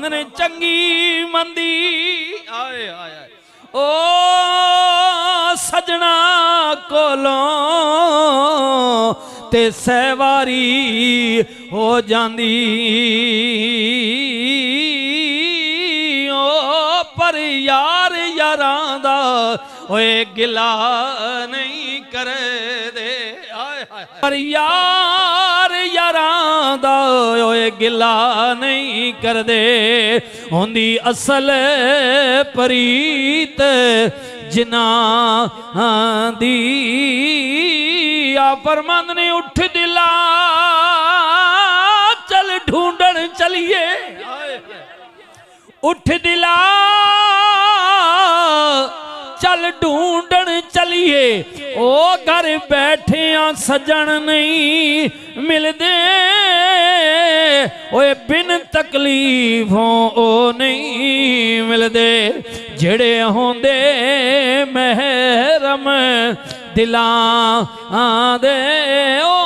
ने चंगी मंदी आए आए ओ सजना कोलों ते सहवारी हो जांदी ओ पर यार यारां दा ओए गिला नहीं करे दे पर यार यारां दा ओए गिला नहीं कर दे होंदी असल प्रीत जिना दी आ फरमांद ने उठ दिला चल ढूंढन चलिए उठ दिला चल ढूंढन चलिए ओ घर बैठे सजन नहीं मिलदे ओए बिन तकलीफों ओ नहीं मिलदे जेड़े होंदे महरम दिलां दे ओ